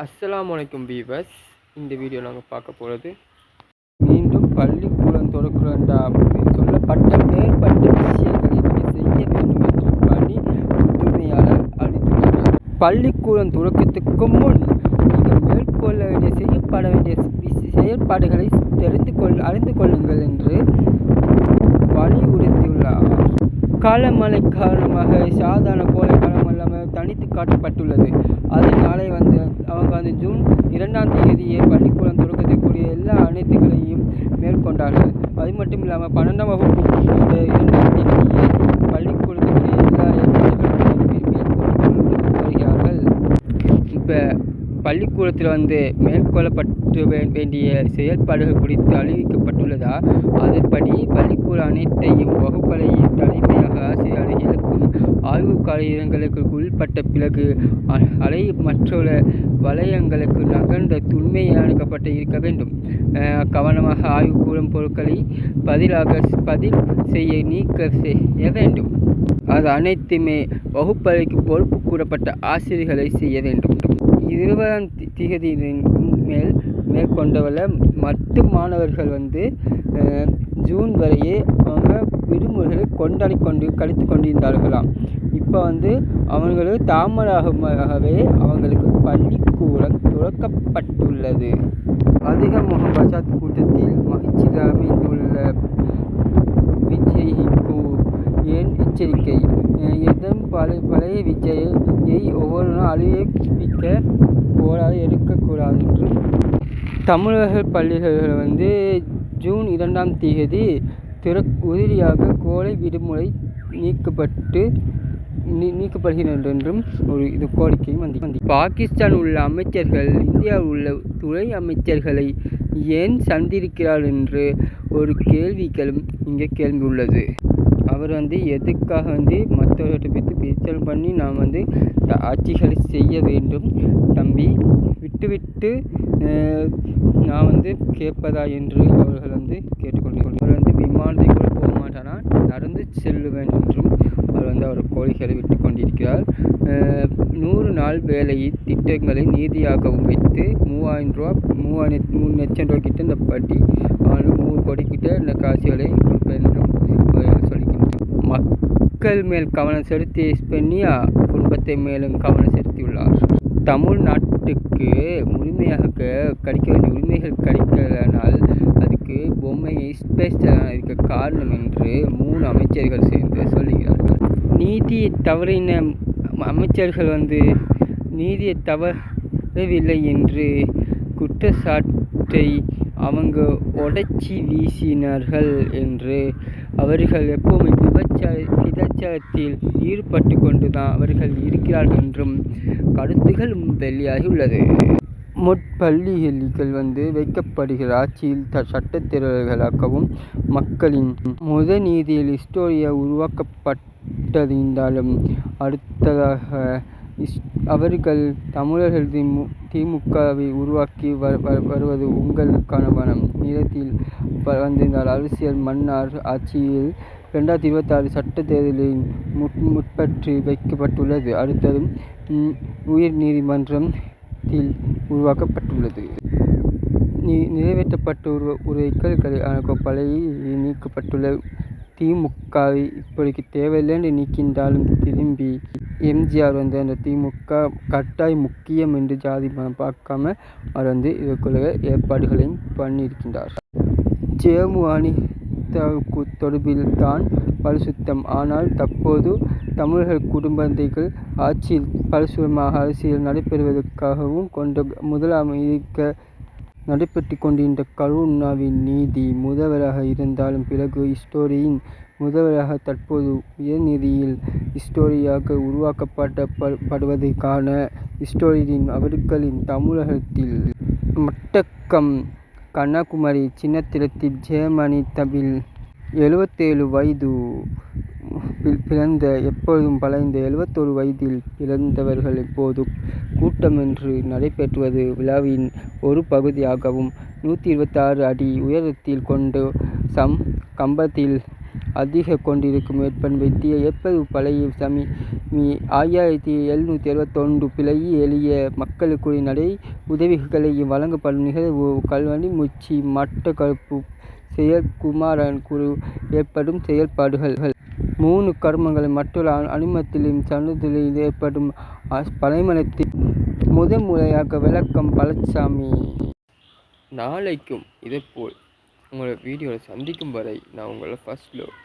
அஸ்ஸலாமு அலைக்கும் வீவர்ஸ். இந்த வீடியோ நாங்கள் பார்க்க போகிறது மீண்டும் பள்ளிக்கூடம் திறக்கிறண்டா சொல்லப்பட்ட மேற்பட்ட விஷயங்களை நீங்கள் செய்ய வேண்டும் என்று பணி உரிமையாளர் அறிவித்துள்ளார். பள்ளிக்கூடம் துவக்கத்துக்கு முன் நீங்கள் மேற்கொள்ள வேண்டிய செய்யப்பட வேண்டிய செயற்பாடுகளை அறிந்து கொள்ளுங்கள் என்று வலியுறுத்தியுள்ளார். காலமழை காரணமாக சாதாரண கோடை காலம் இல்லாமல் தனித்து காட்டப்பட்டுள்ளது. அதனாலே அவங்க ஜூன் 2ஆம் தேதியே பள்ளிக்கூடம் தொடக்கக்கூடிய எல்லா அனைத்துகளையும் மேற்கொண்டார்கள். அது மட்டும் இல்லாமல் 12ஆம் வகுப்பு 2ஆம் தேதியே பள்ளிக்கூடத்துக்குரிய எல்லா ஏற்பாடுகளையும் மேற்கொண்டு வருகிறார்கள். இப்போ பள்ளிக்கூடத்தில் மேற்கொள்ளப்பட்டு வேண்டிய செயல்பாடுகள் குறித்து அறிவிக்கப்பட்டுள்ளதா? அதன்படி பள்ளிக்கூட அனைத்தையும் வகுப்பறையின் தலைமையாக ஆசிரியர்களுக்கும் ஆய்வு காரியங்களுக்கு உள்பட்ட பிறகு அலை மற்றொரு வலயங்களுக்கு நகர்ந்த துணையாக்கப்பட்டு இருக்க வேண்டும். கவனமாக ஆய்வுக்கூடும் பொருட்களை பதில் செய்ய நீக்க செய்ய வேண்டும். அது அனைத்துமே வகுப்பறைக்கு பொறுப்பு கூறப்பட்ட ஆசிரியர்களை செய்ய வேண்டும். 20ஆம் தேதியின் மேற்கொண்டவள மற்ற மாணவர்கள் ஜூன் வரையே அவங்க விடுமுறைகளை கழித்து கொண்டிருந்தார்களாம். இப்போ அவங்களுக்கு தாமதமாகவே அவங்களுக்கு பள்ளிக்கூடம் துறக்கப்பட்டுள்ளது. அதிக முகபஜாத் கூட்டத்தில் மகிழ்ச்சி அமைந்துள்ள விஜய்க்கு ஏன் எச்சரிக்கை? எதுவும் பழைய விஜயை ஒவ்வொரு நாள் அழிவிக்க போராடி எடுக்கக்கூடாது என்று தமிழக பள்ளிகள் ஜூன் 2ஆம் தேதி உறுதியாக கோடை விடுமுறை நீக்கப்படுகிறது என்றும் ஒரு கோரிக்கையும் பாகிஸ்தான் உள்ள அமைச்சர்கள் இந்தியாவில் உள்ள துணை அமைச்சர்களை ஏன் சந்திக்கிறார் என்று ஒரு கேள்விகளும் இங்கே கேள்வி உள்ளது. அவர் எதுக்காக மற்றவர்கிட்ட பற்றி பிரச்சனை பண்ணி நாம் ஆட்சிகளை செய்ய வேண்டும் தம்பி, விட்டு நான் கேட்பதா என்று அவர்கள் கேட்டுக்கொண்டிருக்கிறார். அவர் விமானத்தை கூட போக மாட்டானா, நடந்து செல்லுவேன் என்றும் அவர் கோரிக்கைகளை விட்டு கொண்டிருக்கிறார். 100 நாள் வேலை திட்டங்களை நீதியாகவும் வைத்து 3 லட்சம் ரூபா கிட்ட இந்த பட்டி 3 கோடி கிட்ட இந்த காசுகளை கொடுப்பேன் என்றும் அவர்கள் சொல்லிக்கின்றனர். மக்கள் மேல் கவனம் செலுத்தி ஸ்பென்னியா குடும்பத்தை மேலும் கவனம் செலுத்தியுள்ளார். தமிழ்நாட்டுக்கு முழுமையாக கிடைக்க வேண்டிய உரிமைகள் கிடைக்கலனால் அதுக்கு பொம்மையை இருக்க காரணம் என்று 3 அமைச்சர்கள் சேர்ந்து சொல்லுகிறார்கள். நீதியை தவறின அமைச்சர்கள் நீதியை தவறவில்லை என்று குற்றச்சாட்டை அவங்க உடைச்சி வீசினார்கள் என்று அவர்கள் எப்போவுமே விபச்சாரத்தில் ஈடுபட்டு கொண்டுதான் அவர்கள் இருக்கிறார்கள் என்றும் கருத்துகள் வெளியாகி உள்ளது. முற்பள்ளிகள் வைக்கப்படுகிற ஆட்சியில் சட்டத்திறர்களாகவும் மக்களின் நீதியில் ஹிஸ்டோரியா உருவாக்கப்பட்டிருந்தாலும் அடுத்ததாக அவர்கள் தமிழர்கள் திமுகவை உருவாக்கி வருவது உங்களுக்கான வனம் நிலத்தில் வந்திருந்தால் அரசியல் மன்னார் ஆட்சியில் 2026 சட்ட தேர்தலில் முற்பற்றி வைக்கப்பட்டுள்ளது. அடுத்ததும் உயர் நீதிமன்றத்தில் உருவாக்கப்பட்டுள்ளது. நிறைவேற்றப்பட்ட உரைகள் கோப்பாலையை நீக்கப்பட்டுள்ள திமுகவை இப்போதைக்கு தேவையில்லை என்று நீக்கின்றாலும் திரும்பி எம்ஜிஆர் அந்த திமுக கட்டாயம் முக்கியம் என்று ஜாதி மனம் பார்க்காம அவர் இதற்குள்ள ஏற்பாடுகளையும் பண்ணியிருக்கின்றார். ஜேமு அனிதாவுக்கு தொடர்பில் தான் பரிசுத்தம். ஆனால் தற்போது தமிழர்கள் குடும்பங்கள் ஆட்சியில் பரிசுத்தமாக அரசியல் நடைபெறுவதற்காகவும் கொண்ட முதலமைக்க நடைபெற்று கொண்டிருந்த கருணாவின் நீதி முதல்வராக இருந்தாலும் பிறகு ஹிஸ்டோரியின் முதல்வராக தற்போது உயர்நீதியில் ஹிஸ்டோரியாக உருவாக்கப்படுவதற்கான ஹிஸ்டோரியின் அவர்களின் தமிழகத்தில் மட்டக்கம் கன்னியாகுமரி சின்னத்திரத்தில் ஜெயமணி தபில் 77 வயது பிறந்த எப்பொழுதும் பழைந்த 71 வயதில் பிறந்தவர்கள் இப்போது கூட்டமென்று நடைபெற்றுவது விழாவின் ஒரு பகுதியாகவும் 126 அடி உயரத்தில் கொண்டு கம்பத்தில் அதிக கொண்டிருக்கும் ஏற்பன் வெட்டிய எப்போது பழைய 1761 பிழையை எளிய மக்களுக்குரிய நடை உதவிகளை வழங்கப்படும் நிகழ்வு கல்வனி முச்சி மட்டக்களப்பு செயற்குமாரன் குழு ஏற்படும் செயல்பாடுகள் 3 கருமங்களை மற்றொரு அனுமத்திலும் சனுதலில் ஏற்படும் பனைமரத்தில் முதன்முறையாக விளக்கம் பழச்சாமி. நாளைக்கும் இதேபோல் உங்களை வீடியோவில் சந்திக்கும் வரை நான் உங்களை ஃபர்ஸ்ட் லவ்.